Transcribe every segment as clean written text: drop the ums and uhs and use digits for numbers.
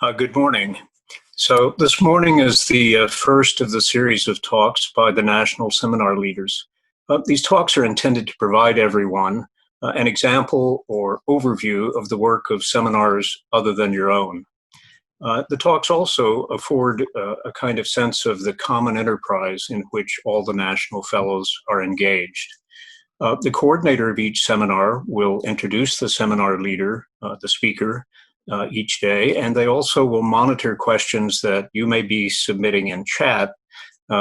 Good morning. So this morning is the first of the series of talks by the National Seminar Leaders. These talks are intended to provide everyone an example or overview of the work of seminars other than your own. The talks also afford a kind of sense of the common enterprise in which all the National Fellows are engaged. The coordinator of each seminar will introduce the seminar leader, the speaker, each day, and they also will monitor questions that you may be submitting in chat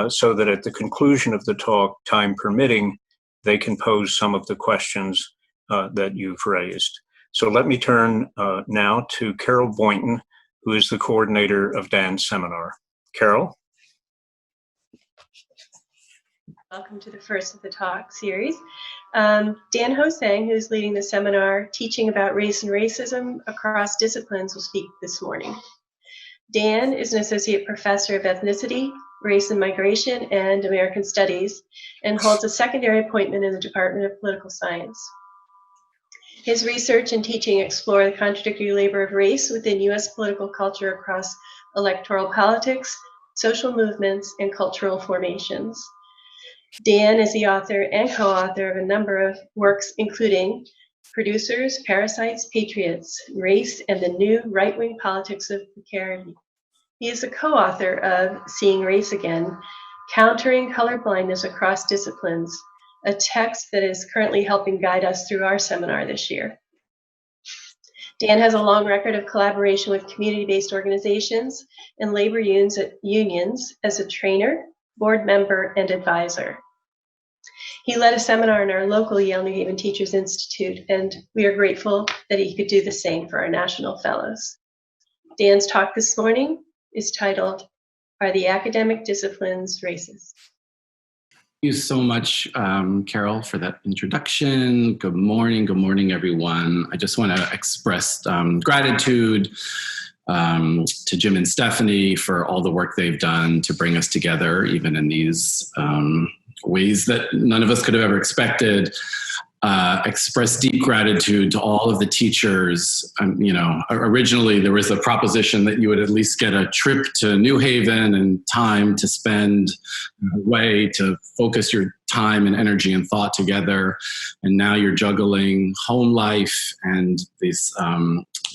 so that at the conclusion of the talk, time permitting, they can pose some of the questions that you've raised. So let me turn now to Carol Boynton, who is the coordinator of Dan's seminar. Carol? Welcome to the first of the talk series. Dan HoSang, who's leading the seminar teaching about race and racism across disciplines, will speak this morning. Dan is an associate professor of ethnicity, race and migration, and American studies, and holds a secondary appointment in the Department of Political Science. His research and teaching explore the contradictory labor of race within U.S. political culture across electoral politics, social movements, and cultural formations. Dan is the author and co-author of a number of works, including Producers, Parasites, Patriots, Race and the New Right-Wing Politics of Precarity. He is the co-author of Seeing Race Again, Countering Colorblindness Across Disciplines, a text that is currently helping guide us through our seminar this year. Dan has a long record of collaboration with community-based organizations and labor unions as a trainer, board member, and advisor. He led a seminar in our local Yale New Haven Teachers Institute, and we are grateful that he could do the same for our national fellows. Dan's talk this morning is titled, Are the Academic Disciplines Racist? Thank you so much, Carol, for that introduction. Good morning, everyone. I just want to express gratitude to Jim and Stephanie for all the work they've done to bring us together, even in these ways that none of us could have ever expected. Express deep gratitude to all of the teachers. Originally there was a proposition that you would at least get a trip to New Haven and time to spend away to focus your time and energy and thought together. And now you're juggling home life and these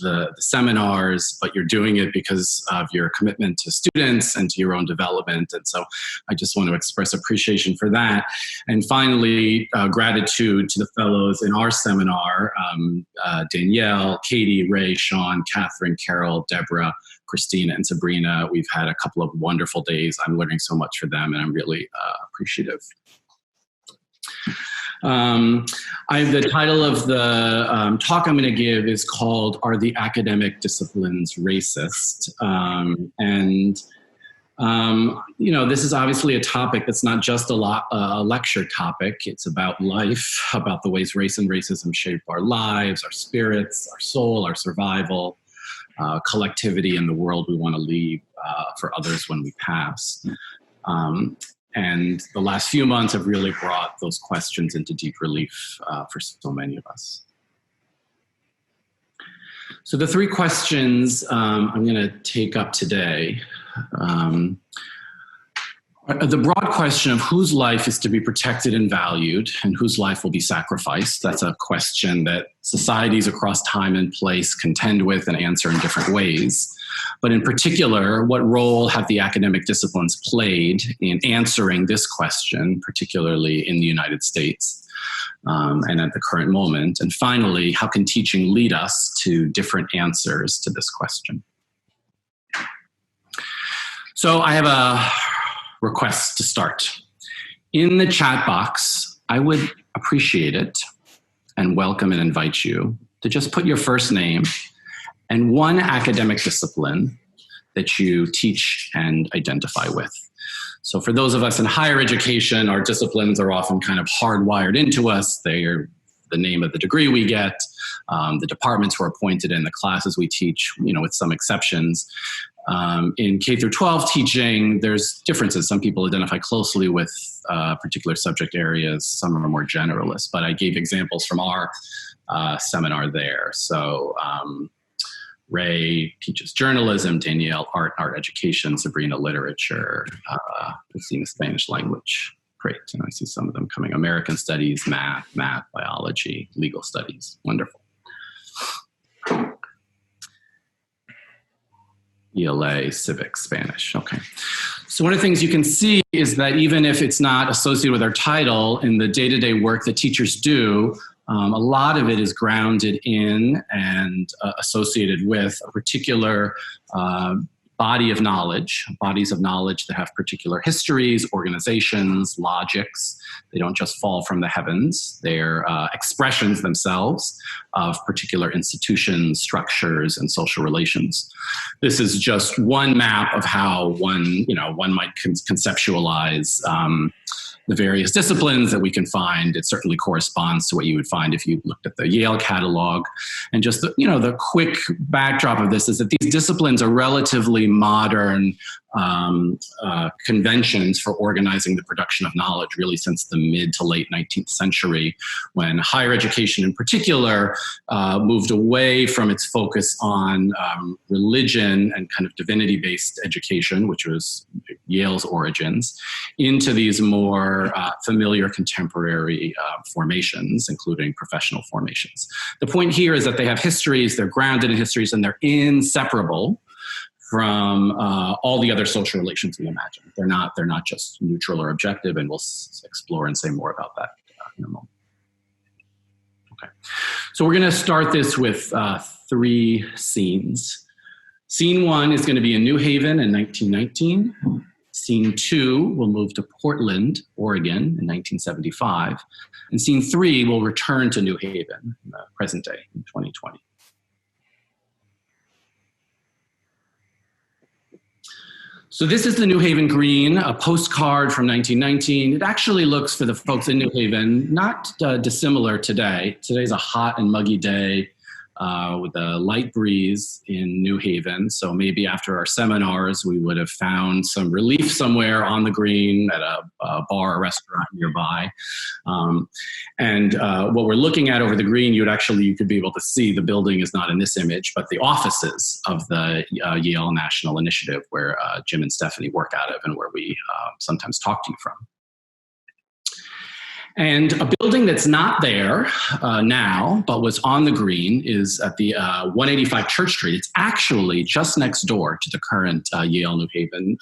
the seminars, but you're doing it because of your commitment to students and to your own development. And so I just want to express appreciation for that. And finally, gratitude to the fellows in our seminar, Danielle, Katie, Ray, Sean, Catherine, Carol, Deborah, Christina, and Sabrina. We've had a couple of wonderful days. I'm learning so much from them, and I'm really appreciative. The title of the talk I'm going to give is called, Are the Academic Disciplines Racist? This is obviously a topic that's not just a lecture topic. It's about life, about the ways race and racism shape our lives, our spirits, our soul, our survival, collectivity, and the world we want to leave for others when we pass. And the last few months have really brought those questions into deep relief for so many of us. So the three questions I'm going to take up today. The broad question of whose life is to be protected and valued and whose life will be sacrificed. That's a question that societies across time and place contend with and answer in different ways. But in particular, what role have the academic disciplines played in answering this question, particularly in the United States and at the current moment? And finally, how can teaching lead us to different answers to this question? So I have a request to start. In the chat box, I would appreciate it and welcome and invite you to just put your first name and one academic discipline that you teach and identify with. So for those of us in higher education, our disciplines are often kind of hardwired into us. They are the name of the degree we get, the departments we're appointed in, the classes we teach, with some exceptions. In K through 12 teaching, there's differences. Some people identify closely with particular subject areas. Some are more generalist, but I gave examples from our seminar there. So Ray teaches journalism, Danielle art education, Sabrina literature, Christina Spanish language. Great, and I see some of them coming. American studies, math, biology, legal studies. Wonderful. ELA, civics, Spanish. Okay. So one of the things you can see is that even if it's not associated with our title, in the day-to-day work that teachers do, a lot of it is grounded in and associated with a particular bodies of knowledge that have particular histories, organizations, logics. They don't just fall from the heavens. They're expressions themselves of particular institutions, structures, and social relations. This is just one map of how one might conceptualize the various disciplines that we can find. It certainly corresponds to what you would find if you looked at the Yale catalog. And just the quick backdrop of this is that these disciplines are relatively modern conventions for organizing the production of knowledge, really since the mid to late 19th century, when higher education in particular moved away from its focus on religion and kind of divinity-based education, which was Yale's origins, into these more familiar contemporary formations, including professional formations. The point here is that they have histories, they're grounded in histories, and they're inseparable from all the other social relations we imagine. They're not just neutral or objective, and we'll explore and say more about that in a moment. Okay, so we're going to start this with 3 scenes. Scene 1 is going to be in New Haven in 1919. Scene 2 will move to Portland, Oregon in 1975. And scene 3 will return to New Haven in the present day in 2020. So this is the New Haven Green, a postcard from 1919. It actually looks, for the folks in New Haven, not dissimilar today. Today's a hot and muggy day with a light breeze in New Haven. So maybe after our seminars, we would have found some relief somewhere on the green at a bar or restaurant nearby. And what we're looking at over the green, you could be able to see the building is not in this image, but the offices of the Yale National Initiative, where Jim and Stephanie work out of and where we sometimes talk to you from. And a building that's not there now, but was on the green, is at the 185 Church Street. It's actually just next door to the current Yale New Haven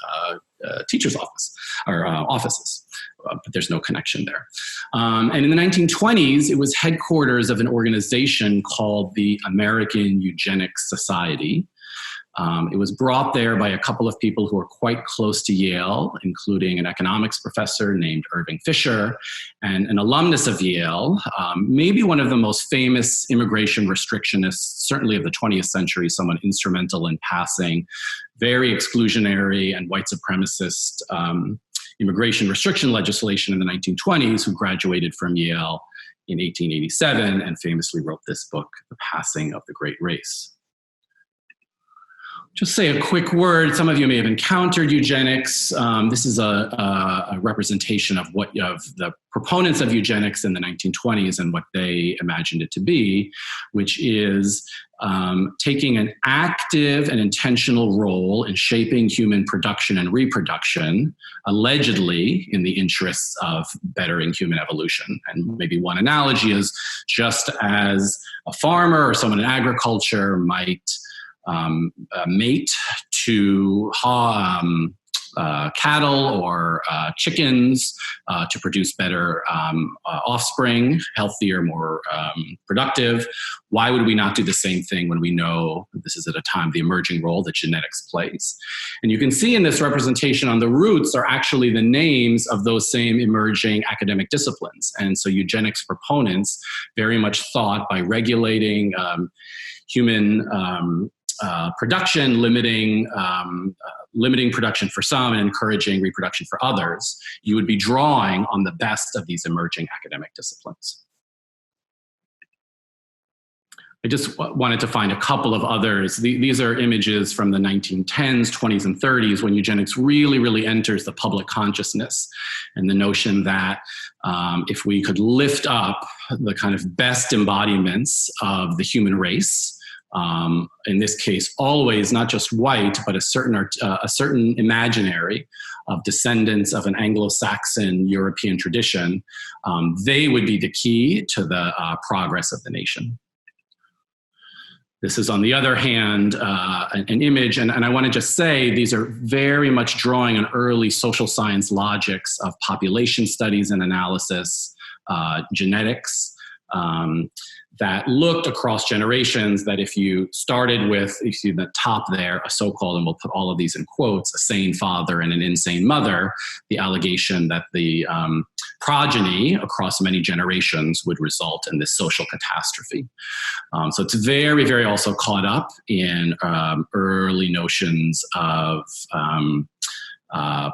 teacher's office, or offices, but there's no connection there. And in the 1920s, it was headquarters of an organization called the American Eugenics Society. It was brought there by a couple of people who were quite close to Yale, including an economics professor named Irving Fisher and an alumnus of Yale, maybe one of the most famous immigration restrictionists, certainly of the 20th century, someone instrumental in passing very exclusionary and white supremacist immigration restriction legislation in the 1920s, who graduated from Yale in 1887 and famously wrote this book, The Passing of the Great Race. Just say a quick word. Some of you may have encountered eugenics. This is a representation of the proponents of eugenics in the 1920s and what they imagined it to be, which is taking an active and intentional role in shaping human production and reproduction, allegedly in the interests of bettering human evolution. And maybe one analogy is, just as a farmer or someone in agriculture might mate to cattle or chickens to produce better offspring, healthier, more productive. Why would we not do the same thing when we know this is at a time the emerging role that genetics plays? And you can see in this representation on the roots are actually the names of those same emerging academic disciplines. And so eugenics proponents very much thought by regulating human production, limiting production for some and encouraging reproduction for others, you would be drawing on the best of these emerging academic disciplines. I just wanted to find a couple of others. These are images from the 1910s, 20s, and 30s, when eugenics really, really enters the public consciousness, and the notion that if we could lift up the kind of best embodiments of the human race, in this case, always not just white, but a certain imaginary of descendants of an Anglo-Saxon European tradition, they would be the key to the progress of the nation. This is, on the other hand, an image, and I want to just say these are very much drawing on early social science logics of population studies and analysis, genetics, that looked across generations, that if you started with, you see the top there, a so-called, and we'll put all of these in quotes, a sane father and an insane mother, the allegation that the progeny across many generations would result in this social catastrophe. So it's very, very also caught up in early notions of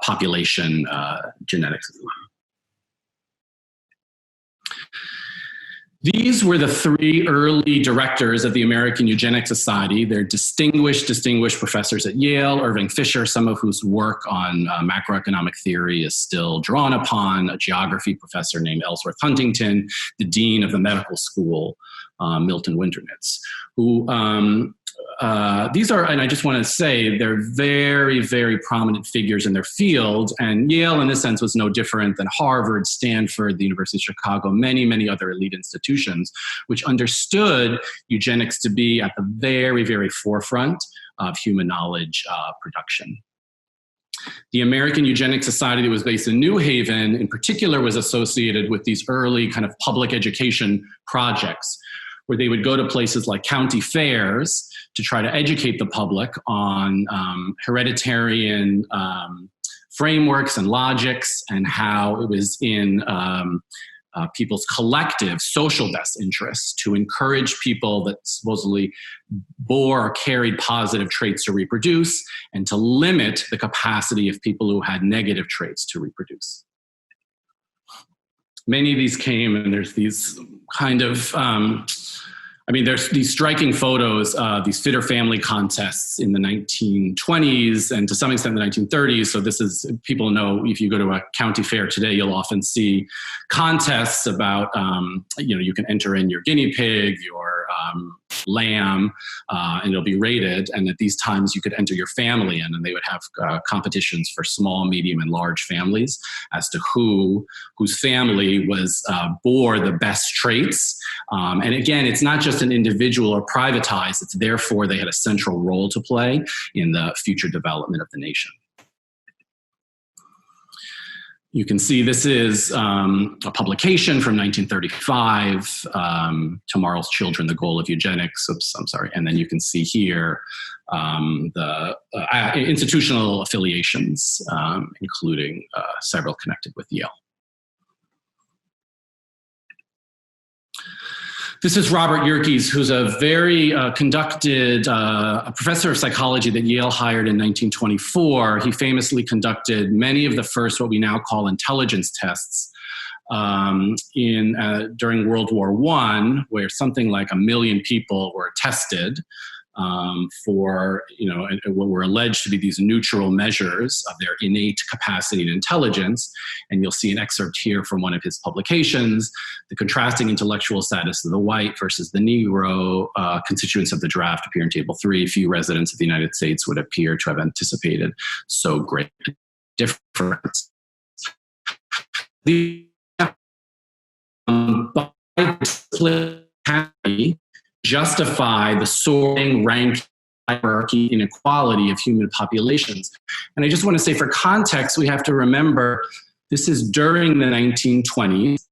population genetics. These were the three early directors of the American Eugenics Society. They're distinguished professors at Yale, Irving Fisher, some of whose work on macroeconomic theory is still drawn upon, a geography professor named Ellsworth Huntington, the dean of the medical school, Milton Winternitz, who these are, and I just want to say, they're very, very prominent figures in their field. And Yale, in this sense, was no different than Harvard, Stanford, the University of Chicago, many, many other elite institutions, which understood eugenics to be at the very, very forefront of human knowledge production. The American Eugenics Society, that was based in New Haven, in particular, was associated with these early kind of public education projects, where they would go to places like county fairs to try to educate the public on hereditarian frameworks and logics, and how it was in people's collective social best interests to encourage people that supposedly bore or carried positive traits to reproduce, and to limit the capacity of people who had negative traits to reproduce. Many of these came, and there's these kind of, there's these striking photos, these fitter family contests in the 1920s and to some extent the 1930s. So this is, people know, if you go to a county fair today, you'll often see contests about, you can enter in your guinea pig, your lamb, and it'll be rated. And at these times you could enter your family in, and they would have competitions for small, medium, and large families as to whose family bore the best traits. And again, it's not just an individual or privatized, it's therefore they had a central role to play in the future development of the nation. You can see this is a publication from 1935, Tomorrow's Children, the Goal of Eugenics. Oops, I'm sorry. And then you can see here the institutional affiliations, including several connected with Yale. This is Robert Yerkes, who's a very conducted a professor of psychology that Yale hired in 1924. He famously conducted many of the first, what we now call intelligence tests, during World War I, where something like 1 million people were tested for, what were alleged to be these neutral measures of their innate capacity and intelligence. And you'll see an excerpt here from one of his publications, The Contrasting Intellectual Status of the White versus the Negro constituents of the draft appear in Table 3. Few residents of the United States would appear to have anticipated so great a difference. The justify the soaring rank hierarchy inequality of human populations. And I just want to say, for context, we have to remember this is during the 1920s,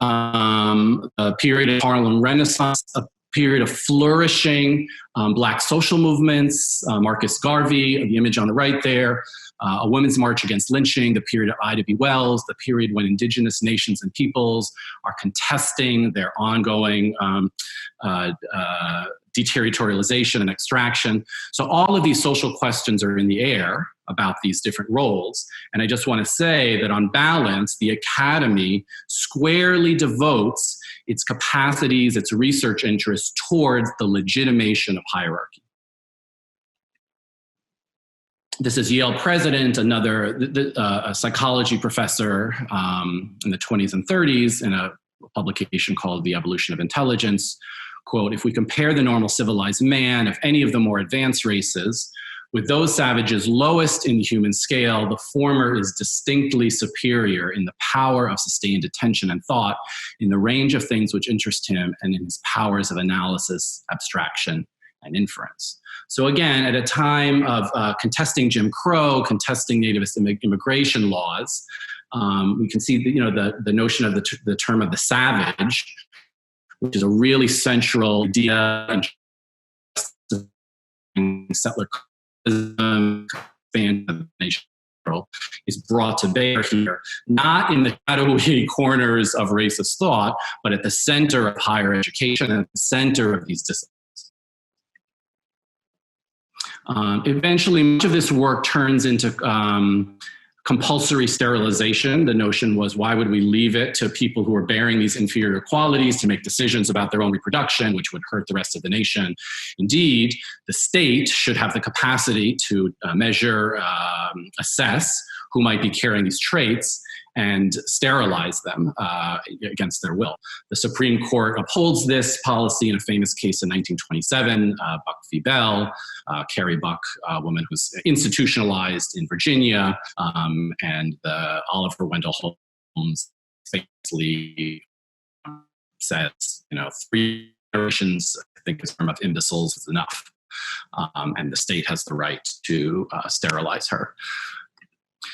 a period of Harlem Renaissance, a period of flourishing Black social movements, Marcus Garvey, the image on the right there, a women's march against lynching, the period of Ida B. Wells, the period when indigenous nations and peoples are contesting their ongoing deterritorialization and extraction. So all of these social questions are in the air about these different roles. And I just want to say that on balance, the academy squarely devotes its capacities, its research interests towards the legitimation of hierarchy. This is Yale president, a psychology professor in the 20s and 30s in a publication called The Evolution of Intelligence, quote, if we compare the normal civilized man of any of the more advanced races with those savages lowest in the human scale, the former is distinctly superior in the power of sustained attention and thought, in the range of things which interest him, and in his powers of analysis, abstraction, and inference. So again, at a time of contesting Jim Crow, contesting nativist immigration laws, we can see the notion of the term of the savage, which is a really central idea in settler nation is brought to bear here, not in the shadowy corners of racist thought, but at the center of higher education and at the center of these disciplines. Eventually, much of this work turns into compulsory sterilization. The notion was, why would we leave it to people who are bearing these inferior qualities to make decisions about their own reproduction, which would hurt the rest of the nation? Indeed, the state should have the capacity to measure, assess who might be carrying these traits, and sterilize them against their will. The Supreme Court upholds this policy in a famous case in 1927, Buck v. Bell, Carrie Buck, a woman who's institutionalized in Virginia, and Oliver Wendell Holmes famously says, 3 generations, I think, is a term of imbeciles is enough, and the state has the right to sterilize her.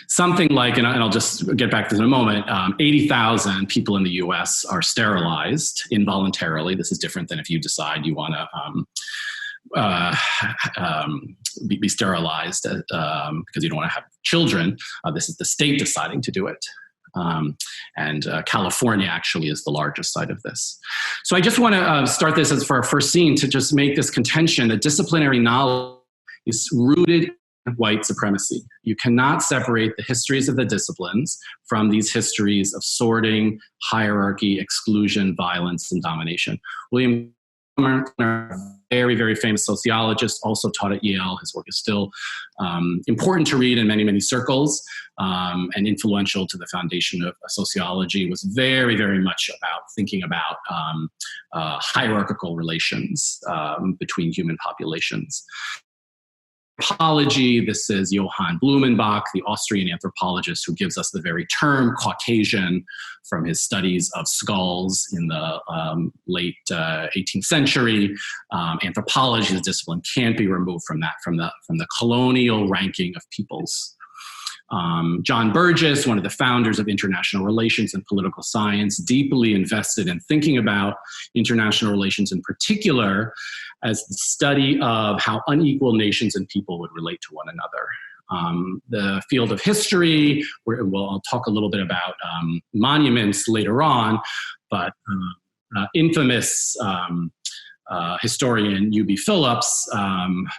Something like, and I'll just get back to this in a moment, 80,000 people in the US are sterilized involuntarily. This is different than if you decide you want to be sterilized because you don't want to have children. This is the state deciding to do it. And California actually is the largest site of this. So I just want to start this as for our first scene to just make this contention that disciplinary knowledge is rooted white supremacy. You cannot separate the histories of the disciplines from these histories of sorting, hierarchy, exclusion, violence, and domination. William Gardner, a very, very famous sociologist, also taught at Yale. His work is still important to read in many, many circles, and influential to the foundation of sociology, was very, very much about thinking about hierarchical relations between human populations. Anthropology, this is Johann Blumenbach, the Austrian anthropologist who gives us the very term Caucasian from his studies of skulls in the late 18th century. Anthropology as a discipline can't be removed from that, from the colonial ranking of peoples. John Burgess, one of the founders of international relations and political science, deeply invested in thinking about international relations in particular as the study of how unequal nations and people would relate to one another. The field of history, I'll talk a little bit about monuments later on, but infamous historian U.B. Phillips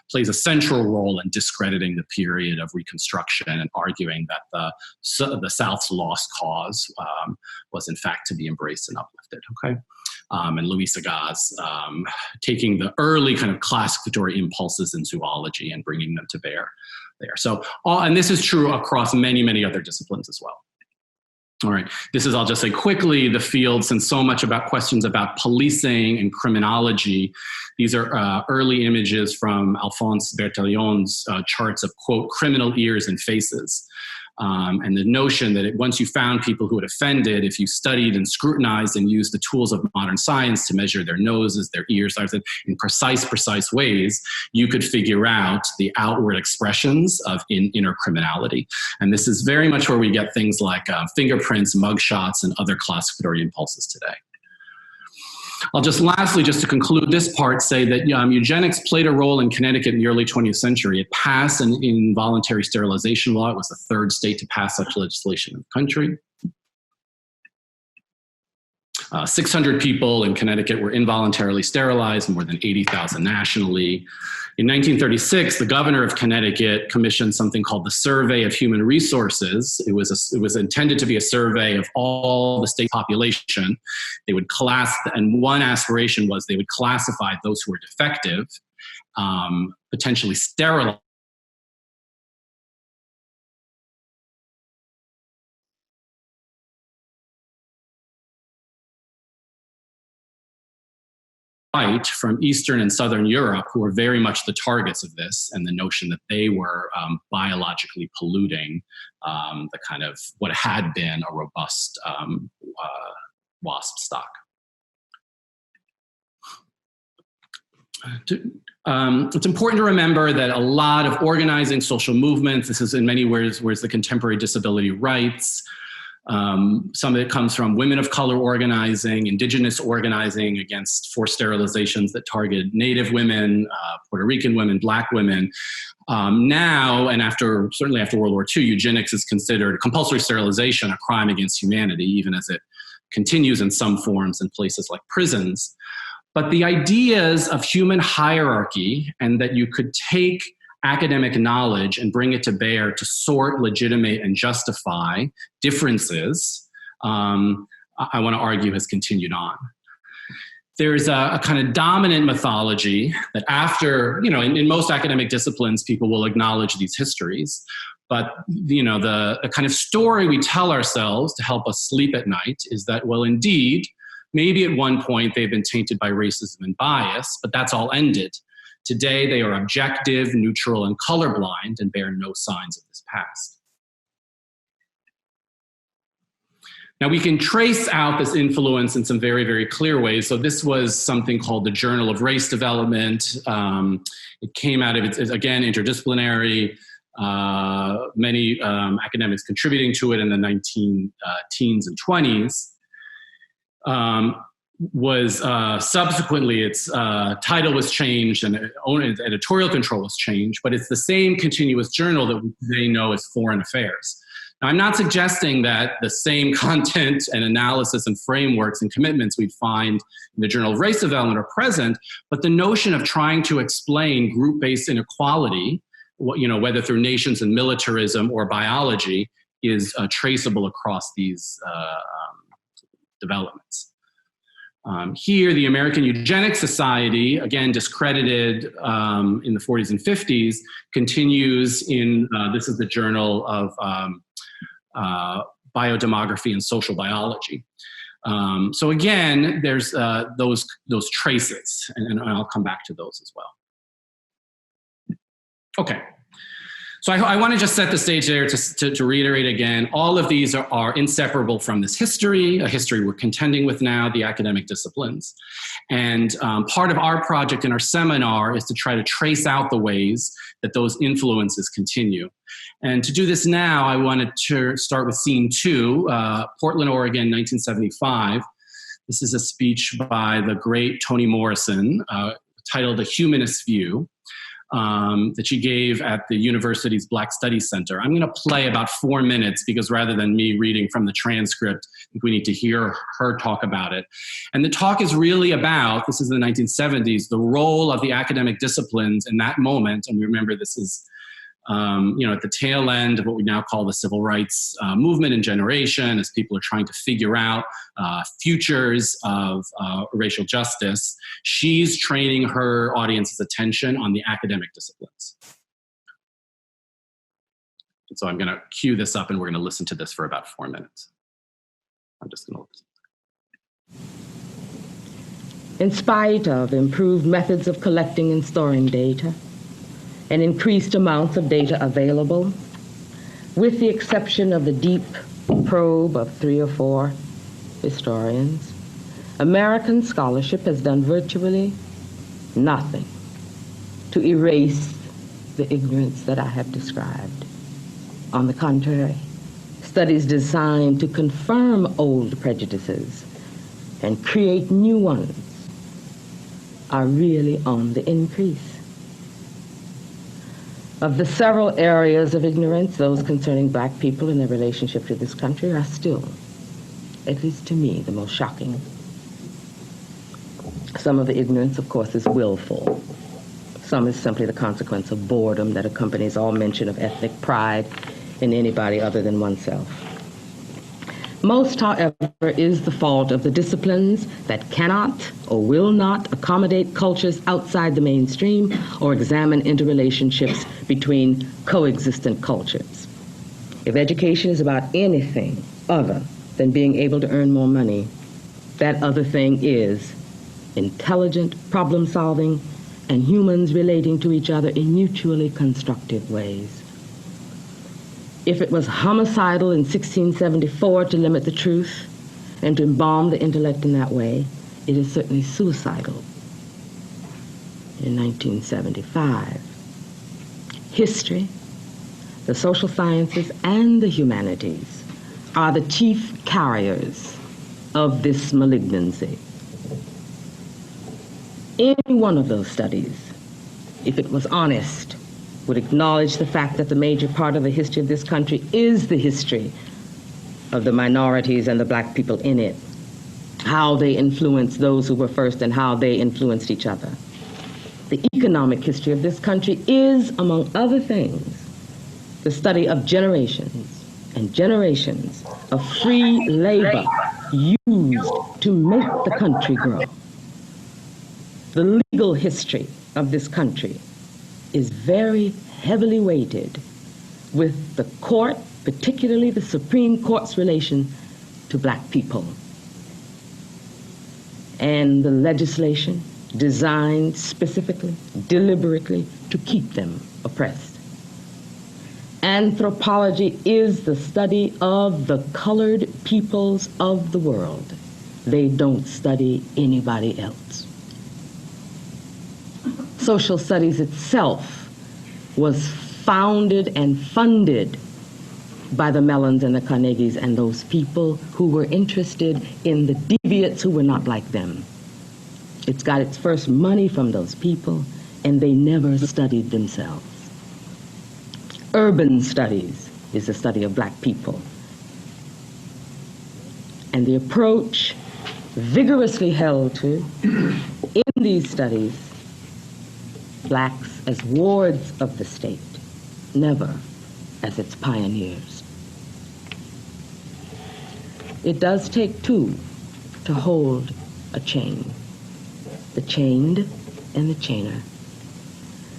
plays a central role in discrediting the period of Reconstruction and arguing that the South's lost cause was in fact to be embraced and uplifted, okay? And Louis Agassiz taking the early kind of classificatory impulses in zoology and bringing them to bear there. So, and this is true across many, many other disciplines as well. All right, this is, I'll just say quickly, the field, since so much about questions about policing and criminology. These are early images from Alphonse Bertillon's charts of, quote, criminal ears and faces. And the notion that once you found people who had offended, if you studied and scrutinized and used the tools of modern science to measure their noses, their ears, in precise ways, you could figure out the outward expressions of inner criminality. And this is very much where we get things like fingerprints, mugshots, and other classificatory impulses today. I'll just lastly, just to conclude this part, say that eugenics played a role in Connecticut in the early 20th century. It passed an involuntary sterilization law. It was the third state to pass such legislation in the country. 600 people in Connecticut were involuntarily sterilized, more than 80,000 nationally. In 1936, the governor of Connecticut commissioned something called the Survey of Human Resources. It was intended to be a survey of all the state population. They would and one aspiration was they would classify those who were defective, potentially sterilize right from Eastern and Southern Europe who were very much the targets of this, and the notion that they were biologically polluting the kind of what had been a robust wasp stock. It's important to remember that a lot of organizing social movements, this is in many ways the contemporary disability rights. Some of it comes from women of color organizing, indigenous organizing against forced sterilizations that target Native women, Puerto Rican women, Black women. Now, and certainly after World War II, eugenics is considered compulsory sterilization a crime against humanity, even as it continues in some forms in places like prisons. But the ideas of human hierarchy and that you could take academic knowledge and bring it to bear to sort, legitimate, and justify differences, I want to argue has continued on. There's a kind of dominant mythology that after, in most academic disciplines, people will acknowledge these histories. But, the kind of story we tell ourselves to help us sleep at night is that, well, indeed, maybe at one point they've been tainted by racism and bias, but that's all ended. Today they are objective, neutral, and colorblind and bear no signs of this past. Now we can trace out this influence in some very, very clear ways. So this was something called the Journal of Race Development. It came out of, it's again, interdisciplinary, many academics contributing to it in the teens and 20s. Subsequently its title was changed and editorial control was changed, but it's the same continuous journal that we today know as Foreign Affairs. Now, I'm not suggesting that the same content and analysis and frameworks and commitments we'd find in the Journal of Race Development are present, but the notion of trying to explain group-based inequality, whether through nations and militarism or biology, is traceable across these developments. Here, the American Eugenics Society, again discredited in the 40s and 50s, continues in, this is the Journal of Biodemography and Social Biology. So again, there's those traces, and I'll come back to those as well. Okay. So I want to just set the stage there to reiterate again, all of these are inseparable from this history, a history we're contending with now, the academic disciplines. And part of our project in our seminar is to try to trace out the ways that those influences continue. And to do this now, I wanted to start with scene 2, Portland, Oregon, 1975. This is a speech by the great Toni Morrison, titled A Humanist View. That she gave at the university's Black Studies Center. I'm going to play about 4 minutes because rather than me reading from the transcript, I think we need to hear her talk about it. And the talk is really about, this is the 1970s, the role of the academic disciplines in that moment. And remember, this is at the tail end of what we now call the civil rights movement and generation, as people are trying to figure out futures of racial justice. She's training her audience's attention on the academic disciplines. And so I'm going to cue this up and we're going to listen to this for about 4 minutes. I'm just going to listen. In spite of improved methods of collecting and storing data, and increased amounts of data available, with the exception of the deep probe of 3 or 4 historians, American scholarship has done virtually nothing to erase the ignorance that I have described. On the contrary, studies designed to confirm old prejudices and create new ones are really on the increase. Of the several areas of ignorance, those concerning Black people and their relationship to this country are still, at least to me, the most shocking. Some of the ignorance, of course, is willful. Some is simply the consequence of boredom that accompanies all mention of ethnic pride in anybody other than oneself. Most, however, is the fault of the disciplines that cannot or will not accommodate cultures outside the mainstream or examine interrelationships between coexistent cultures. If education is about anything other than being able to earn more money, that other thing is intelligent problem solving, and humans relating to each other in mutually constructive ways. If it was homicidal in 1674 to limit the truth and to embalm the intellect in that way, it is certainly suicidal in 1975. History, the social sciences, and the humanities are the chief carriers of this malignancy. Any one of those studies, if it was honest, would acknowledge the fact that the major part of the history of this country is the history of the minorities and the black people in it, how they influenced those who were first and how they influenced each other. The economic history of this country is, among other things, the study of generations and generations of free labor used to make the country grow. The legal history of this country is very heavily weighted with the court, particularly the Supreme Court's relation to black people, and the legislation designed specifically, deliberately, to keep them oppressed. Anthropology is the study of the colored peoples of the world. They don't study anybody else. Social studies itself was founded and funded by the Mellons and the Carnegies and those people who were interested in the deviates who were not like them. It's got its first money from those people, and they never studied themselves. Urban studies is the study of black people. And the approach vigorously held to in these studies, blacks as wards of the state, never as its pioneers. It does take two to hold a chain, the chained and the chainer.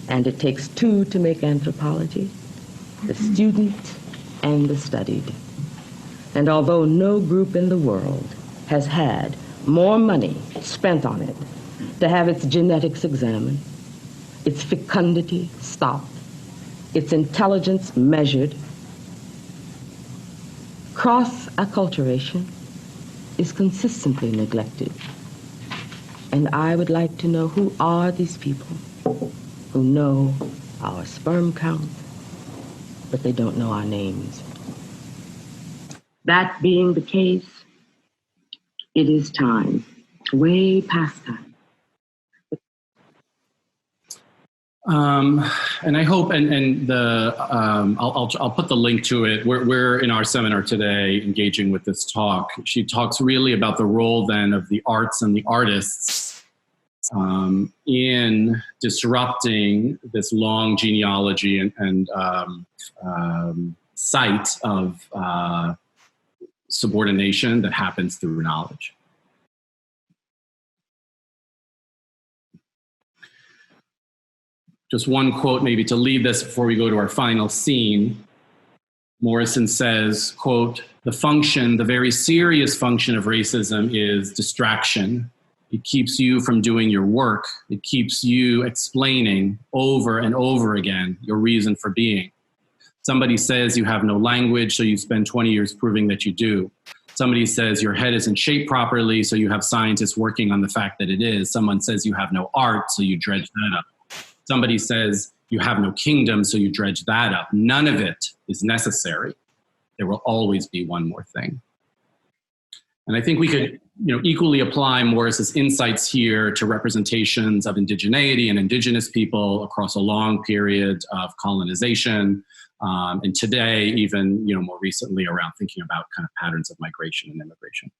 And it takes two to make anthropology, the student and the studied. And although no group in the world has had more money spent on it to have its genetics examined, its fecundity stopped, its intelligence measured, cross-acculturation is consistently neglected. And I would like to know who are these people who know our sperm count, but they don't know our names. That being the case, it is time, way past time. And I hope, I'll put the link to it. We're in our seminar today engaging with this talk. She talks really about the role then of the arts and the artists in disrupting this long genealogy and site of subordination that happens through knowledge. Just one quote maybe to lead this before we go to our final scene. Morrison says, quote, the very serious function of racism is distraction. It keeps you from doing your work. It keeps you explaining over and over again your reason for being. Somebody says you have no language, so you spend 20 years proving that you do. Somebody says your head isn't shaped properly, so you have scientists working on the fact that it is. Someone says you have no art, so you dredge that up. Somebody says you have no kingdom, so you dredge that up. None of it is necessary. There will always be one more thing. And I think we could, equally apply Morris's insights here to representations of indigeneity and indigenous people across a long period of colonization, and today, even more recently, around thinking about kind of patterns of migration and immigration.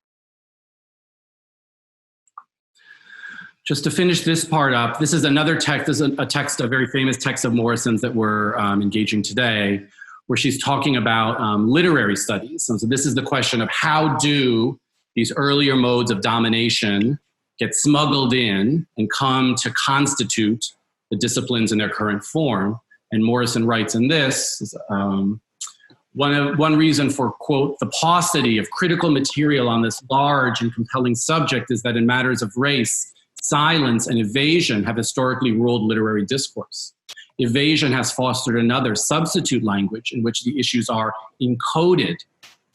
Just to finish this part up, this is another text. This is a very famous text of Morrison's that we're engaging today, where she's talking about literary studies. And so this is the question of how do these earlier modes of domination get smuggled in and come to constitute the disciplines in their current form. And Morrison writes in this, one reason for, quote, the paucity of critical material on this large and compelling subject is that in matters of race, silence, and evasion have historically ruled literary discourse. Evasion has fostered another substitute language in which the issues are encoded,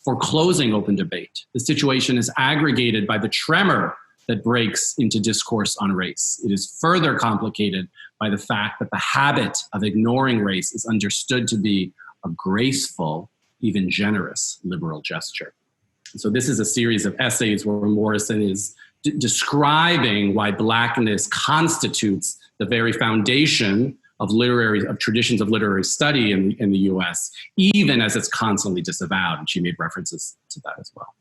foreclosing open debate. The situation is aggregated by the tremor that breaks into discourse on race. It is further complicated by the fact that the habit of ignoring race is understood to be a graceful, even generous liberal gesture. And so this is a series of essays where Morrison is describing why Blackness constitutes the very foundation of traditions of literary study in the US, even as it's constantly disavowed. And she made references to that as well.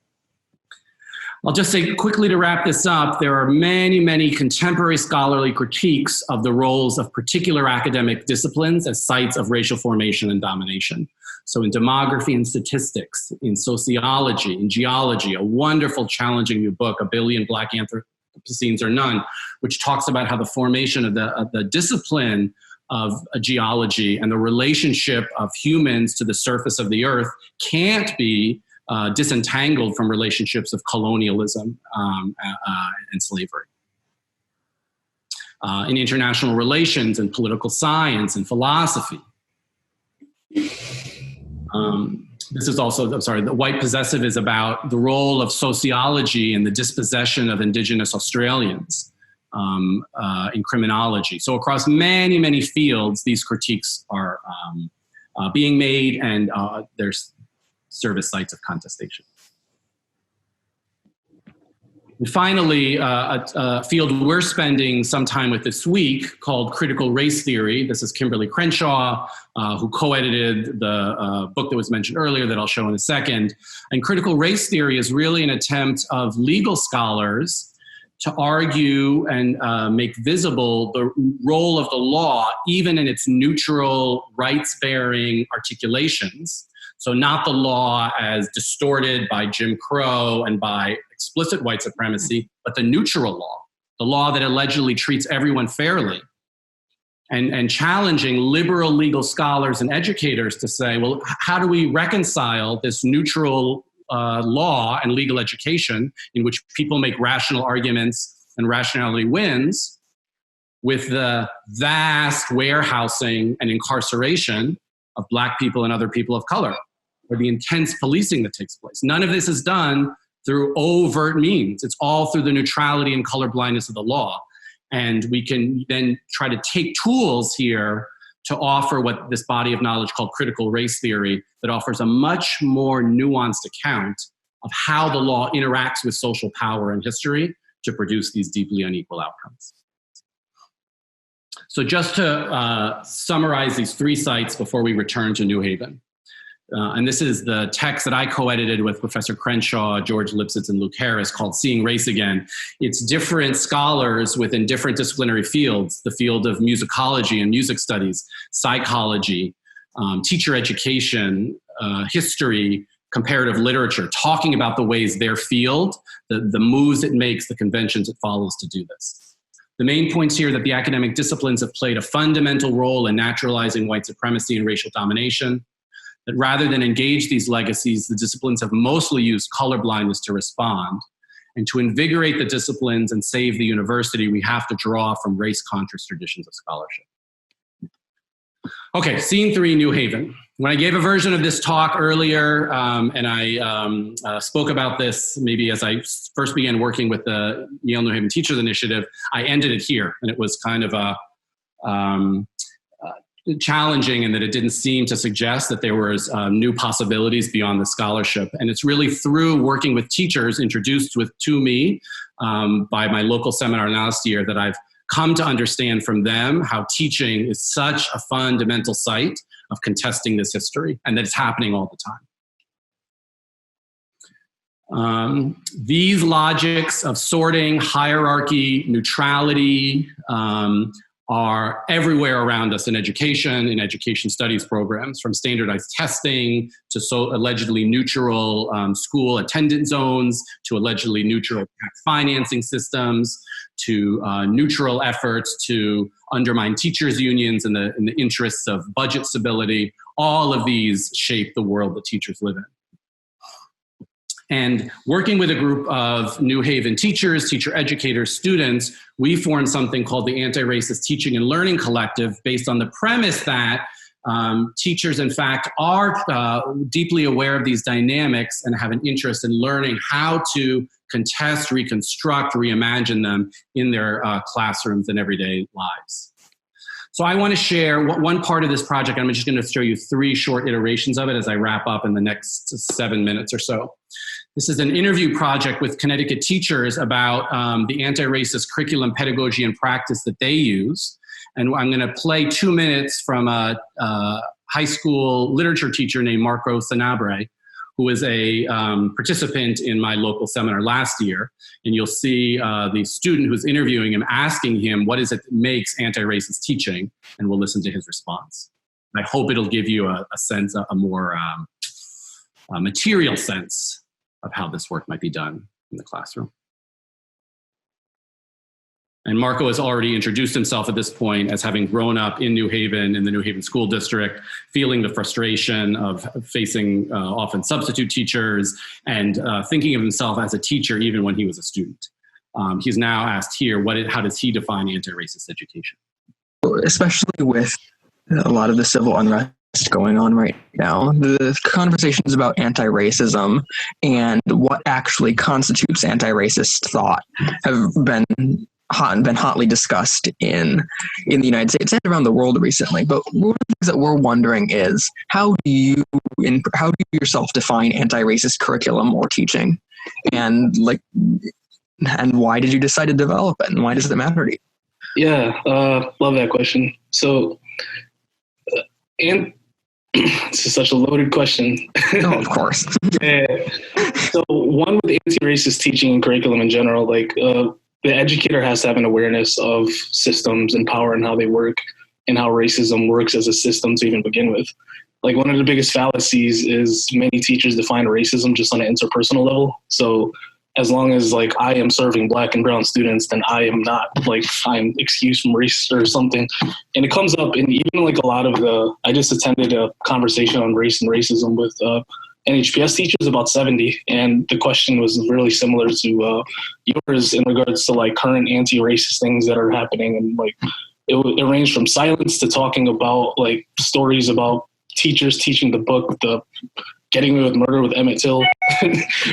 I'll just say quickly to wrap this up, there are many, many contemporary scholarly critiques of the roles of particular academic disciplines as sites of racial formation and domination. So in demography and statistics, in sociology, in geology, a wonderful challenging new book, A Billion Black Anthropocenes or None, which talks about how the formation of the discipline of geology and the relationship of humans to the surface of the earth can't be disentangled from relationships of colonialism and slavery. In international relations and political science and philosophy. This is also, the White Possessive is about the role of sociology in the dispossession of Indigenous Australians in criminology. So across many, many fields, these critiques are being made, and there's service sites of contestation. And finally, a field we're spending some time with this week called critical race theory. This is Kimberly Crenshaw, who co-edited the book that was mentioned earlier that I'll show in a second. And critical race theory is really an attempt of legal scholars to argue and make visible the role of the law, even in its neutral, rights-bearing articulations. So not the law as distorted by Jim Crow and by explicit white supremacy, but the neutral law, the law that allegedly treats everyone fairly, and challenging liberal legal scholars and educators to say, well, how do we reconcile this neutral law and legal education in which people make rational arguments and rationality wins with the vast warehousing and incarceration of Black people and other people of color, or the intense policing that takes place. None of this is done through overt means. It's all through the neutrality and colorblindness of the law. And we can then try to take tools here to offer what this body of knowledge called critical race theory that offers a much more nuanced account of how the law interacts with social power and history to produce these deeply unequal outcomes. So just to summarize these three sites before we return to New Haven. And this is the text that I co-edited with Professor Crenshaw, George Lipsitz, and Luke Harris called Seeing Race Again. It's different scholars within different disciplinary fields, the field of musicology and music studies, psychology, teacher education, history, comparative literature, talking about the ways their field, the moves it makes, the conventions it follows to do this. The main points here that the academic disciplines have played a fundamental role in naturalizing white supremacy and racial domination, that rather than engage these legacies, the disciplines have mostly used colorblindness to respond. And to invigorate the disciplines and save the university, we have to draw from race-conscious traditions of scholarship. Okay, Scene 3, New Haven. When I gave a version of this talk earlier, and I spoke about this maybe as I first began working with the Yale New Haven Teachers Initiative, I ended it here. And it was kind of a challenging in that it didn't seem to suggest that there was new possibilities beyond the scholarship. And it's really through working with teachers introduced to me by my local seminar last year that I've come to understand from them how teaching is such a fundamental site of contesting this history, and that it's happening all the time. These logics of sorting, hierarchy, neutrality, are everywhere around us in education studies programs, from standardized testing to allegedly neutral school attendance zones, to allegedly neutral financing systems, to neutral efforts to undermine teachers' unions in the interests of budget stability. All of these shape the world that teachers live in. And working with a group of New Haven teachers, teacher educators, students, we formed something called the Anti-Racist Teaching and Learning Collective, based on the premise that teachers, in fact, are deeply aware of these dynamics and have an interest in learning how to contest, reconstruct, reimagine them in their classrooms and everyday lives. So I want to share one part of this project. I'm just going to show you 3 short iterations of it as I wrap up in the next 7 minutes or so. This is an interview project with Connecticut teachers about the anti-racist curriculum, pedagogy, and practice that they use. And I'm going to play 2 minutes from a high school literature teacher named Marco Sanabre, who was a participant in my local seminar last year. And you'll see the student who's interviewing him asking him, what is it that makes anti-racist teaching? And we'll listen to his response. And I hope it'll give you a sense, a more material sense of how this work might be done in the classroom. And Marco has already introduced himself at this point as having grown up in New Haven, in the New Haven School District, feeling the frustration of facing often substitute teachers and thinking of himself as a teacher even when he was a student. He's now asked here, how does he define anti-racist education? Especially with a lot of the civil unrest going on right now, the conversations about anti-racism and what actually constitutes anti-racist thought have been hotly discussed in the United States and around the world recently. But one of the things that we're wondering is, how do you yourself define anti-racist curriculum or teaching, and why did you decide to develop it, and why does it matter to you? Yeah, love that question. So, this is such a loaded question. Oh, of course. Yeah. So, one, with anti-racist teaching and curriculum in general, the educator has to have an awareness of systems and power and how they work and how racism works as a system to even begin with. One of the biggest fallacies is many teachers define racism just on an interpersonal level. So as long as I am serving Black and brown students, then I am not I'm excused from race or something. And it comes up in even a lot of I just attended a conversation on race and racism with NHPS teachers, about 70, and the question was really similar to yours in regards to current anti-racist things that are happening, and it ranged from silence to talking about stories about teachers teaching the book, the Getting Away with Murder with Emmett Till,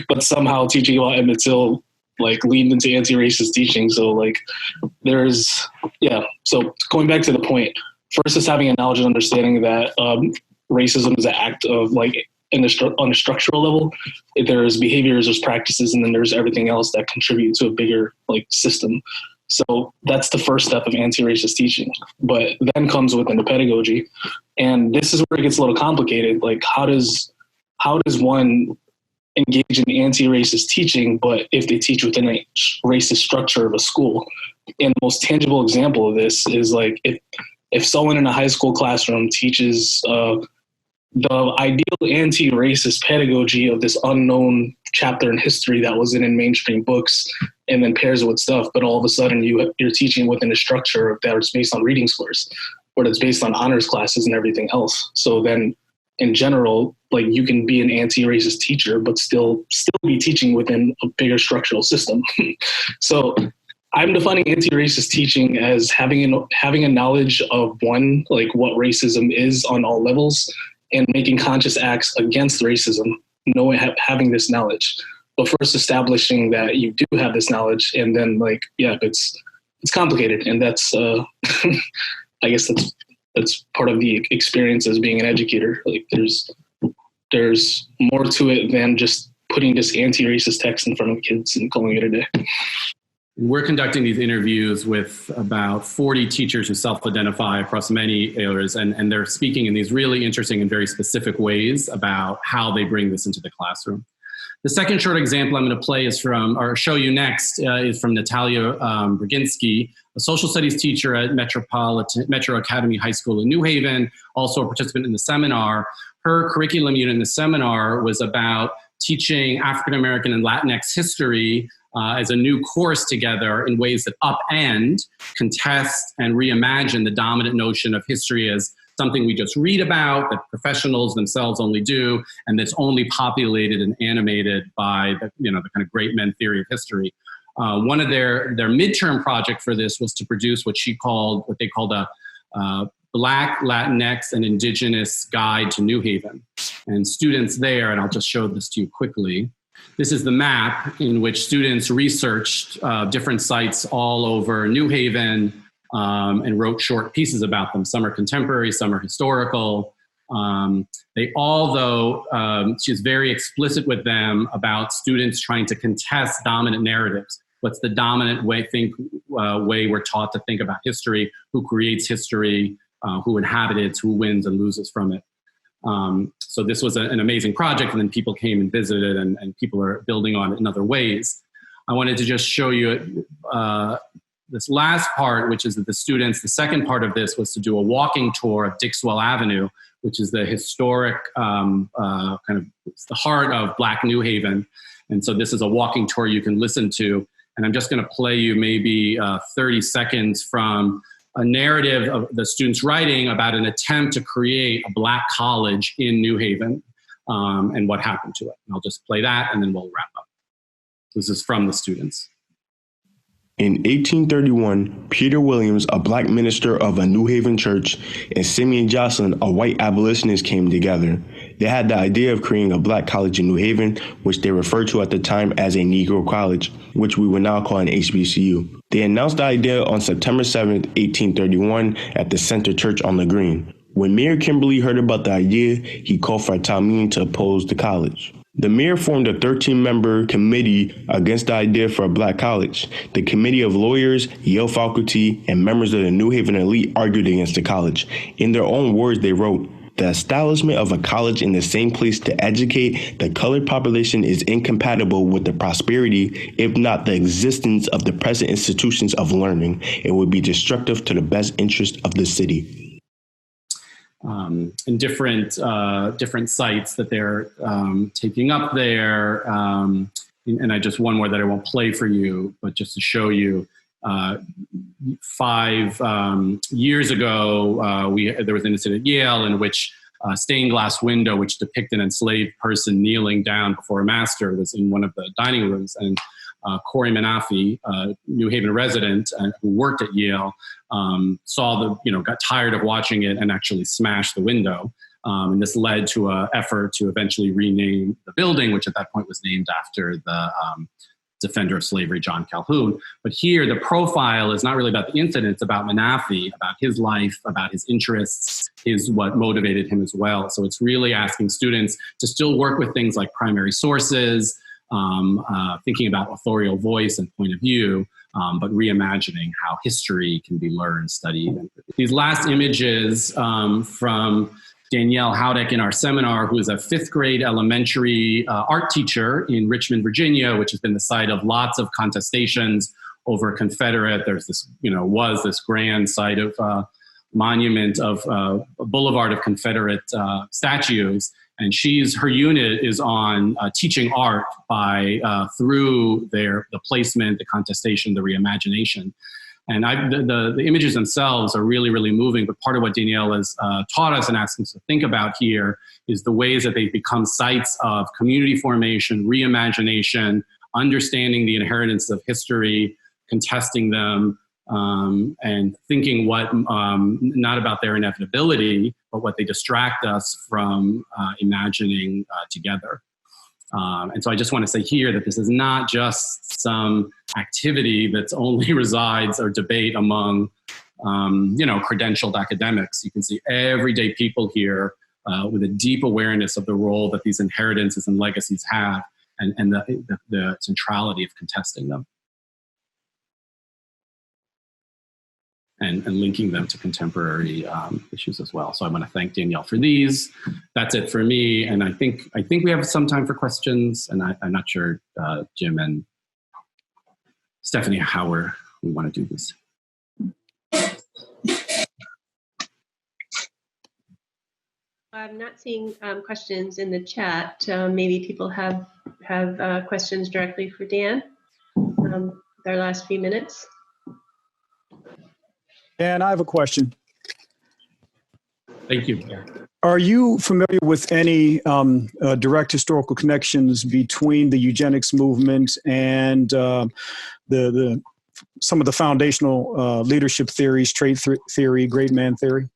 but somehow teaching about Emmett Till leaned into anti-racist teaching. So So going back to the point, first is having a knowledge and understanding that racism is an act of on a structural level. There's behaviors, there's practices, and then there's everything else that contribute to a bigger system. So that's the first step of anti-racist teaching. But then comes within the pedagogy, and this is where it gets a little complicated. How does one engage in anti-racist teaching, but if they teach within a racist structure of a school? And the most tangible example of this is if someone in a high school classroom teaches the ideal anti-racist pedagogy of this unknown chapter in history that was in mainstream books, and then pairs it with stuff, but all of a sudden you're teaching within a structure that is based on reading scores, or that's based on honors classes and everything else. So then in general, you can be an anti-racist teacher, but still be teaching within a bigger structural system. So I'm defining anti-racist teaching as having a knowledge of what racism is on all levels, and making conscious acts against racism, having this knowledge. But first establishing that you do have this knowledge, and then it's complicated. And that's, I guess that's part of the experience as being an educator. There's more to it than just putting this anti-racist text in front of kids and calling it a day. We're conducting these interviews with about 40 teachers who self-identify across many areas, and they're speaking in these really interesting and very specific ways about how they bring this into the classroom. The second short example I'm going to play show you next is from Natalia Brzezinski, a social studies teacher at Metro Academy High School in New Haven, also a participant in the seminar. Her curriculum unit in the seminar was about teaching African American and Latinx history as a new course together in ways that upend, contest, and reimagine the dominant notion of history as something we just read about, that professionals themselves only do, and that's only populated and animated by the kind of great men theory of history. One of their midterm project for this was to produce what they called a Black, Latinx, and Indigenous Guide to New Haven. And students there, and I'll just show this to you quickly. This is the map in which students researched different sites all over New Haven and wrote short pieces about them. Some are contemporary, some are historical. They all, though, she's very explicit with them about students trying to contest dominant narratives. What's the dominant way we're taught to think about history? Who creates history? Who inhabits? Who wins and loses from it? So this was an amazing project, and then people came and visited, and people are building on it in other ways. I wanted to just show you this last part, which is that the second part of this was to do a walking tour of Dixwell Avenue, which is the historic kind of the heart of Black New Haven. And so this is a walking tour you can listen to. And I'm just going to play you maybe 30 seconds from a narrative of the students writing about an attempt to create a Black college in New Haven and what happened to it. And I'll just play that and then we'll wrap up. This is from the students. In 1831, Peter Williams, a Black minister of a New Haven church, and Simeon Jocelyn, a white abolitionist, came together. They had the idea of creating a Black college in New Haven, which they referred to at the time as a Negro college, which we would now call an HBCU. They announced the idea on September 7th, 1831, at the Center Church on the Green. When Mayor Kimberly heard about the idea, he called for a town meeting to oppose the college. The mayor formed a 13-member committee against the idea for a Black college. The committee of lawyers, Yale faculty, and members of the New Haven elite argued against the college. In their own words, they wrote, "The establishment of a college in the same place to educate the colored population is incompatible with the prosperity, if not the existence, of the present institutions of learning. It would be destructive to the best interest of the city." And different sites that they're taking up there. And I just one more that I won't play for you, but just to show you, 5 years ago, there was an incident at Yale in which a stained glass window, which depicted an enslaved person kneeling down before a master, was in one of the dining rooms. And Corey Manafi, a New Haven resident who worked at Yale, got tired of watching it and actually smashed the window. And this led to an effort to eventually rename the building, which at that point was named after the defender of slavery, John Calhoun. But here, the profile is not really about the incident, it's about Manafi, about his life, about his interests, what motivated him as well. So it's really asking students to still work with things like primary sources, thinking about authorial voice and point of view, but reimagining how history can be learned, studied. These last images from Danielle Howdeck in our seminar, who is a 5th grade elementary art teacher in Richmond, Virginia, which has been the site of lots of contestations over Confederate. There's this, was this grand site of monument of a boulevard of Confederate statues. And her unit is on teaching art through the placement, the contestation, the reimagination. And the images themselves are really, really moving. But part of what Danielle has taught us and asked us to think about here is the ways that they've become sites of community formation, reimagination, understanding the inheritance of history, contesting them, and thinking not about their inevitability, but what they distract us from imagining together. And so I just want to say here that this is not just some activity that's only resides or debate among, credentialed academics. You can see everyday people here with a deep awareness of the role that these inheritances and legacies have and the centrality of contesting them. And linking them to contemporary issues as well. So I want to thank Danielle for these. That's it for me. And I think we have some time for questions. And I'm not sure, Jim and Stephanie, how we want to do this. I'm not seeing questions in the chat. Maybe people have questions directly for Dan. Their last few minutes. Dan, I have a question. Thank you. Are you familiar with any direct historical connections between the eugenics movement and some of the foundational leadership theories, trait theory, great man theory?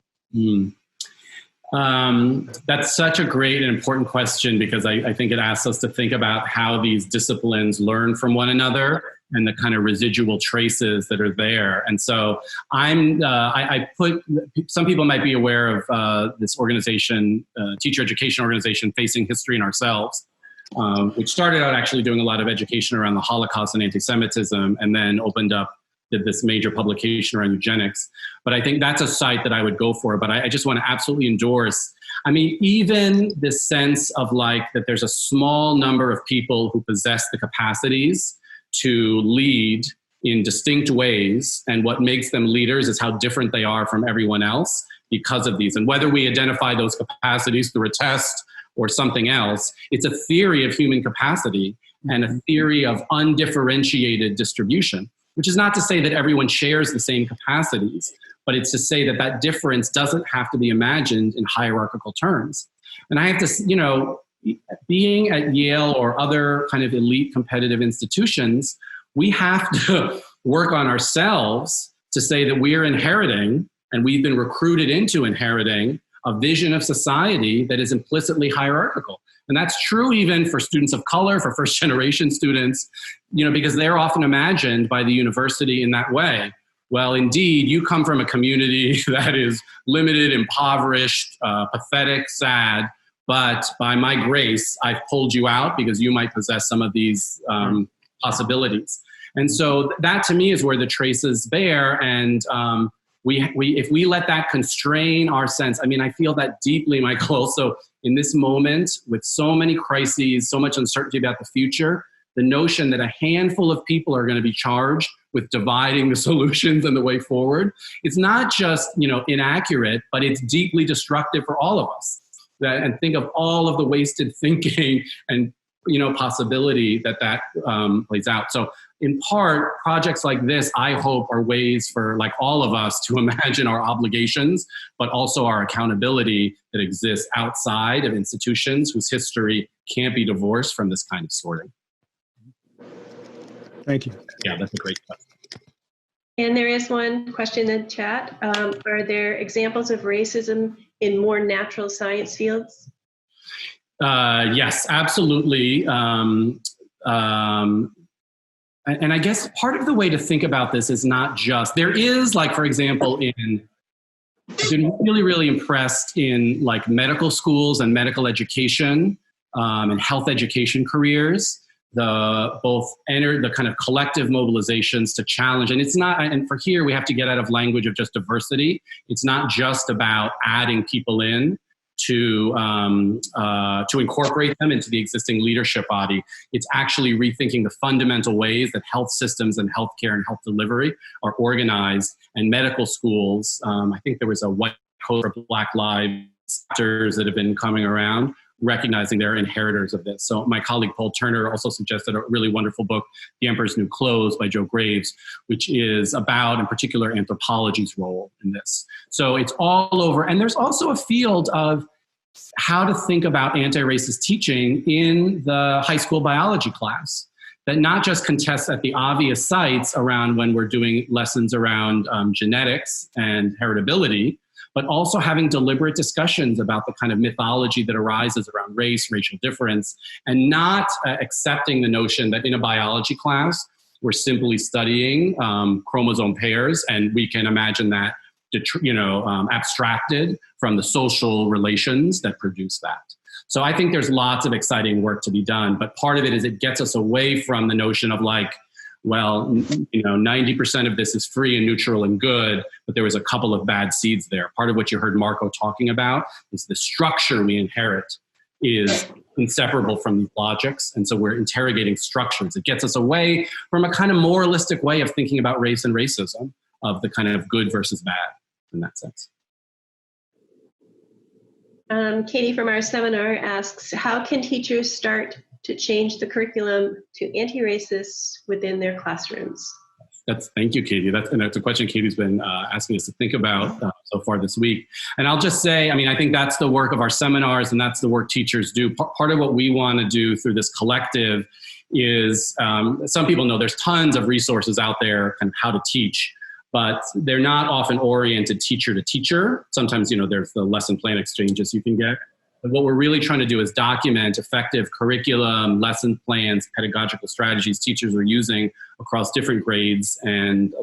That's such a great and important question, because I think it asks us to think about how these disciplines learn from one another and the kind of residual traces that are there. And so I put, some people might be aware of this organization, teacher education organization, Facing History and Ourselves, which started out actually doing a lot of education around the Holocaust and anti-Semitism, and then did this major publication around eugenics. But I think that's a site that I would go for. But I just want to absolutely endorse, I mean, even this sense of like that there's a small number of people who possess the capacities to lead in distinct ways, and what makes them leaders is how different they are from everyone else because of these. And whether we identify those capacities through a test or something else, it's a theory of human capacity and a theory of undifferentiated distribution, which is not to say that everyone shares the same capacities, but it's to say that that difference doesn't have to be imagined in hierarchical terms. And I have to, being at Yale or other kind of elite competitive institutions, we have to work on ourselves to say that we are inheriting, and we've been recruited into inheriting, a vision of society that is implicitly hierarchical. And that's true even for students of color, for first generation students, because they're often imagined by the university in that way. Well, indeed, you come from a community that is limited, impoverished, pathetic, sad, but by my grace, I've pulled you out because you might possess some of these possibilities. And so that to me is where the traces bear. And if we let that constrain our sense, I mean, I feel that deeply, Michael, also in this moment with so many crises, so much uncertainty about the future, the notion that a handful of people are going to be charged with dividing the solutions and the way forward, it's not just, inaccurate, but it's deeply destructive for all of us. And think of all of the wasted thinking and, possibility that plays out. So in part, projects like this, I hope, are ways for like all of us to imagine our obligations, but also our accountability that exists outside of institutions whose history can't be divorced from this kind of sorting. Thank you. Yeah, that's a great question. And there is one question in the chat. Are there examples of racism in more natural science fields? Yes, absolutely. And I guess part of the way to think about this is not just, there is like, for example, I've been really, really impressed in like medical schools and medical education and health education careers, the kind of collective mobilizations to challenge. And it's not, and for here, we have to get out of language of just diversity. It's not just about adding people in to incorporate them into the existing leadership body. It's actually rethinking the fundamental ways that health systems and healthcare and health delivery are organized. And medical schools, I think there was a white coat for Black Lives Matters that have been coming around, recognizing they're inheritors of this. So my colleague Paul Turner also suggested a really wonderful book, The Emperor's New Clothes by Joe Graves, which is about, in particular, anthropology's role in this. So it's all over. And there's also a field of how to think about anti-racist teaching in the high school biology class that not just contests at the obvious sites around when we're doing lessons around genetics and heritability, but also having deliberate discussions about the kind of mythology that arises around race, racial difference, and not accepting the notion that in a biology class, we're simply studying chromosome pairs, and we can imagine that, abstracted from the social relations that produce that. So I think there's lots of exciting work to be done, but part of it is it gets us away from the notion of like, well, 90% of this is free and neutral and good, but there was a couple of bad seeds there. Part of what you heard Marco talking about is the structure we inherit is inseparable from these logics. And so we're interrogating structures. It gets us away from a kind of moralistic way of thinking about race and racism, of the kind of good versus bad in that sense. Katie from our seminar asks, how can teachers start to change the curriculum to anti-racist within their classrooms? Thank you, Katie. That's a question Katie's been asking us to think about so far this week. And I'll just say, I mean, I think that's the work of our seminars, and that's the work teachers do. Part of what we want to do through this collective is, some people know there's tons of resources out there on how to teach, but they're not often oriented teacher to teacher. Sometimes, there's the lesson plan exchanges you can get. But what we're really trying to do is document effective curriculum, lesson plans, pedagogical strategies teachers are using across different grades and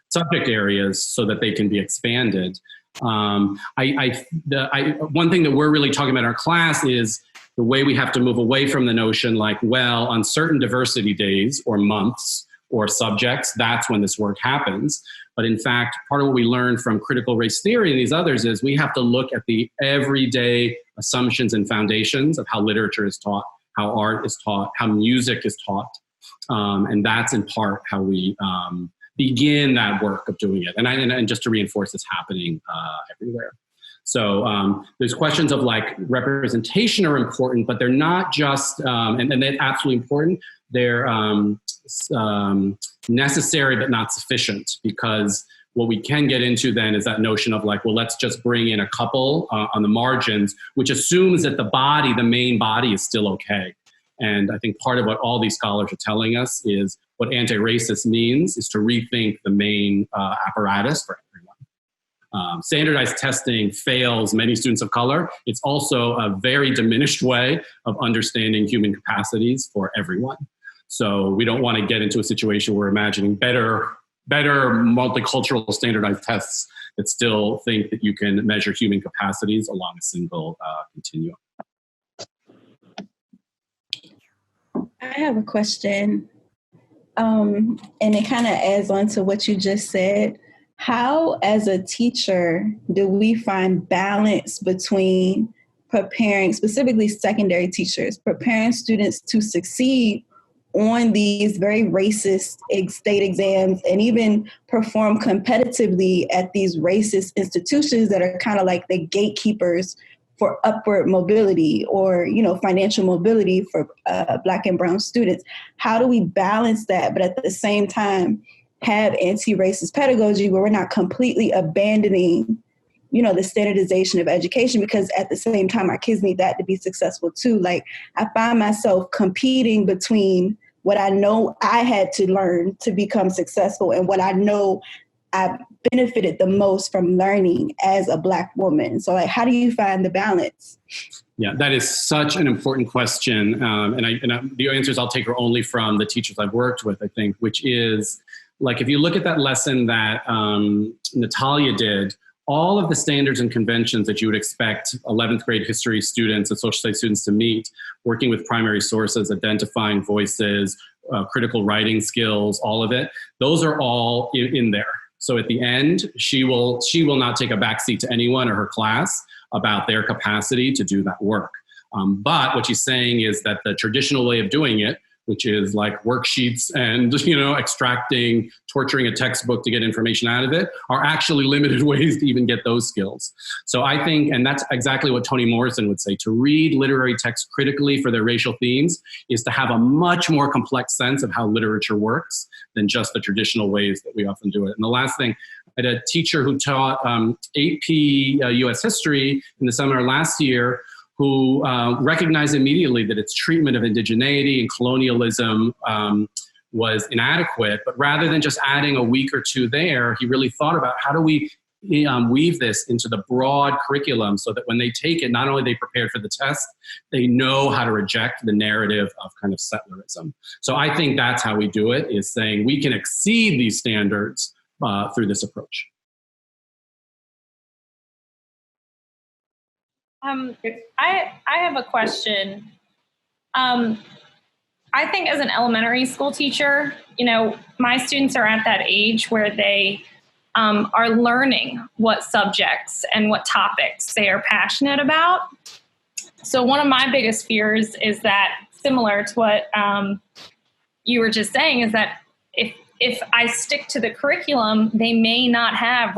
subject areas so that they can be expanded. One thing that we're really talking about in our class is the way we have to move away from the notion on certain diversity days or months or subjects, that's when this work happens. But in fact, part of what we learned from critical race theory and these others is we have to look at the everyday assumptions and foundations of how literature is taught, how art is taught, how music is taught. And that's in part how we begin that work of doing it. And just to reinforce, it's happening everywhere. So there's questions of representation are important, but they're not just, and they're absolutely important. They're necessary but not sufficient, because what we can get into then is that notion of let's just bring in a couple on the margins, which assumes that the main body is still okay. And I think part of what all these scholars are telling us is what anti-racist means is to rethink the main apparatus for everyone. Standardized testing fails many students of color. It's also a very diminished way of understanding human capacities for everyone. So we don't want to get into a situation where we're imagining better multicultural standardized tests that still think that you can measure human capacities along a single continuum. I have a question, and it kind of adds on to what you just said. How, as a teacher, do we find balance between preparing, specifically secondary teachers, preparing students to succeed on these very racist state exams and even perform competitively at these racist institutions that are kind of like the gatekeepers for upward mobility or, financial mobility for Black and brown students? How do we balance that, but at the same time have anti-racist pedagogy where we're not completely abandoning, the standardization of education, because at the same time, our kids need that to be successful too. I find myself competing between what I know I had to learn to become successful and what I know I benefited the most from learning as a Black woman. So how do you find the balance? Yeah, that is such an important question. And the answers I'll take are only from the teachers I've worked with, I think, which is if you look at that lesson that Natalia did, all of the standards and conventions that you would expect 11th grade history students and social studies students to meet, working with primary sources, identifying voices, critical writing skills, all of it, those are all in there. So at the end, she will not take a backseat to anyone or her class about their capacity to do that work. But what she's saying is that the traditional way of doing it, which is worksheets and, extracting, torturing a textbook to get information out of it, are actually limited ways to even get those skills. So I think, and that's exactly what Toni Morrison would say, to read literary texts critically for their racial themes is to have a much more complex sense of how literature works than just the traditional ways that we often do it. And the last thing, I had a teacher who taught AP US history in the seminar last year who recognized immediately that its treatment of indigeneity and colonialism was inadequate. But rather than just adding a week or two there, he really thought about how do we weave this into the broad curriculum so that when they take it, not only are they prepared for the test, they know how to reject the narrative of kind of settlerism. So I think that's how we do it, is saying we can exceed these standards through this approach. I have a question. I think as an elementary school teacher, my students are at that age where they are learning what subjects and what topics they are passionate about. So one of my biggest fears is that, similar to what you were just saying, is that if I stick to the curriculum, they may not have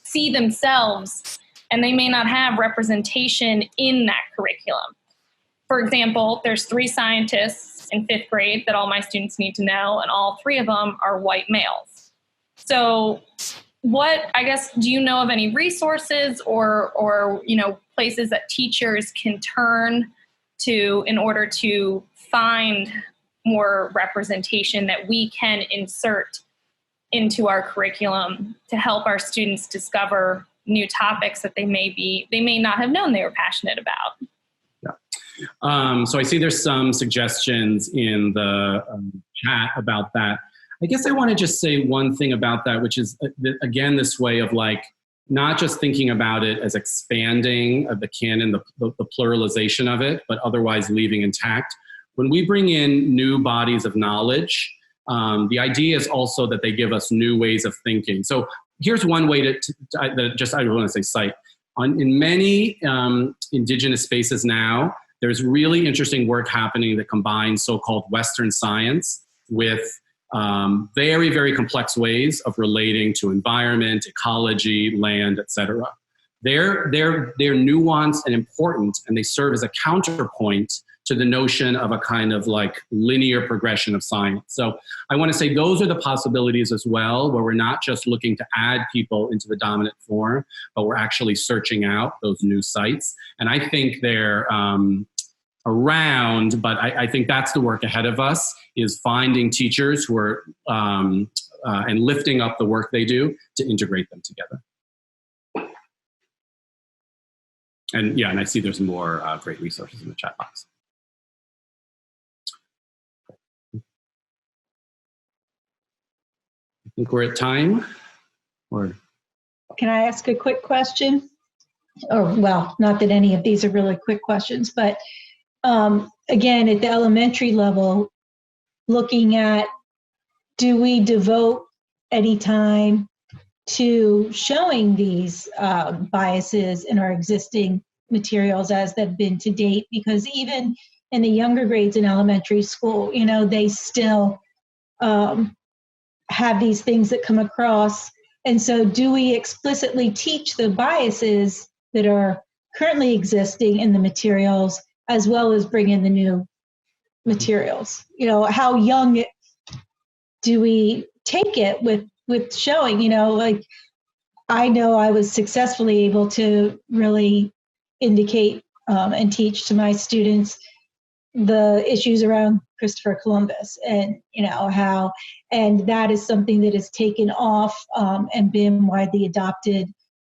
see themselves, and they may not have representation in that curriculum. For example, there's 3 scientists in 5th grade that all my students need to know, and all 3 of them are white males. So do you know of any resources or places that teachers can turn to in order to find more representation that we can insert into our curriculum to help our students discover new topics that they may not have known they were passionate about? Yeah. So I see there's some suggestions in the chat about that. I guess I want to just say one thing about that, which is, again, this way of like, not just thinking about it as expanding the canon, the pluralization of it, but otherwise leaving intact. When we bring in new bodies of knowledge, the idea is also that they give us new ways of thinking. So here's one way I want to say cite. In many indigenous spaces now, there's really interesting work happening that combines so-called Western science with very, very complex ways of relating to environment, ecology, land, etc. They're nuanced and important, and they serve as a counterpoint to the notion of a kind of like linear progression of science. So I want to say those are the possibilities as well, where we're not just looking to add people into the dominant form, but we're actually searching out those new sites. And I think they're around, but I think that's the work ahead of us, is finding teachers who are and lifting up the work they do to integrate them together. And I see there's more great resources in the chat box. I think we're at time. Can I ask a quick question? Or, well, not that any of these are really quick questions, but again, at the elementary level, looking at, do we devote any time to showing these biases in our existing materials as they've been to date? Because even in the younger grades in elementary school, they still have these things that come across. And so do we explicitly teach the biases that are currently existing in the materials, as well as bring in the new materials? How young do we take it with showing, like, I know I was successfully able to really indicate and teach to my students the issues around Christopher Columbus, and how, and that is something that has taken off and been widely adopted,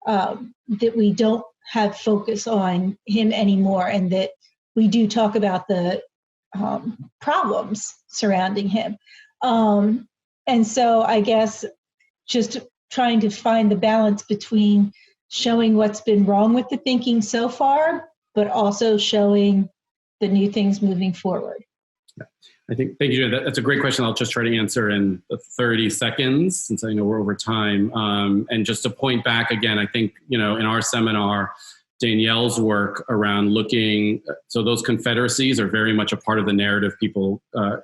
that we don't have focus on him anymore, and that we do talk about the problems surrounding him. And so I guess just trying to find the balance between showing what's been wrong with the thinking so far, but also showing the new things moving forward. I think, thank you. That's a great question. I'll just try to answer in 30 seconds, since I know we're over time. And just to point back again, I think, in our seminar, Danielle's work around looking, so those confederacies are very much a part of the narrative people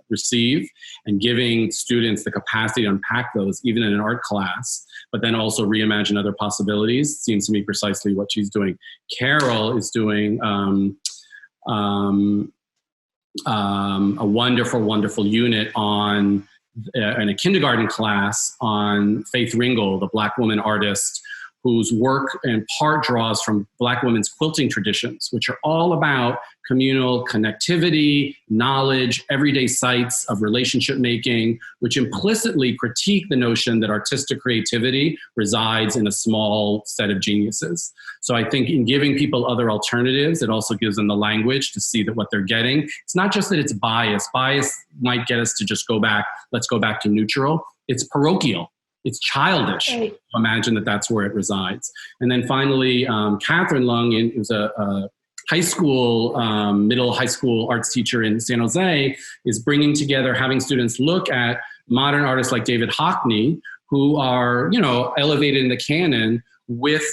receive, and giving students the capacity to unpack those, even in an art class, but then also reimagine other possibilities, seems to me precisely what she's doing. Carol is doing a wonderful, wonderful unit on, in a kindergarten class, on Faith Ringgold, the Black woman artist, whose work in part draws from Black women's quilting traditions, which are all about communal connectivity, knowledge, everyday sites of relationship making, which implicitly critique the notion that artistic creativity resides in a small set of geniuses. So I think in giving people other alternatives, it also gives them the language to see that what they're getting, it's not just that it's bias. Bias might get us to just go back, let's go back to neutral. It's parochial. It's childish to imagine that that's where it resides. And then finally, Catherine Lung, who's a high school, middle high school arts teacher in San Jose, is bringing together, having students look at modern artists like David Hockney, who are, elevated in the canon with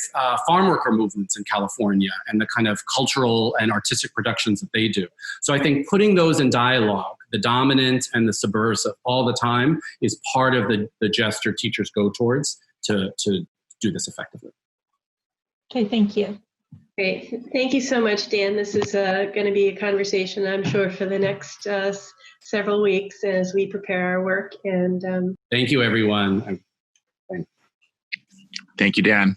farm worker movements in California and the kind of cultural and artistic productions that they do. So I think putting those in dialogue, the dominant and the subversive, all the time, is part of the gesture teachers go towards to do this effectively. Okay, thank you. Great. Thank you so much, Dan. This is going to be a conversation, I'm sure, for the next several weeks as we prepare our work. And Thank you, everyone. Thank you, Dan.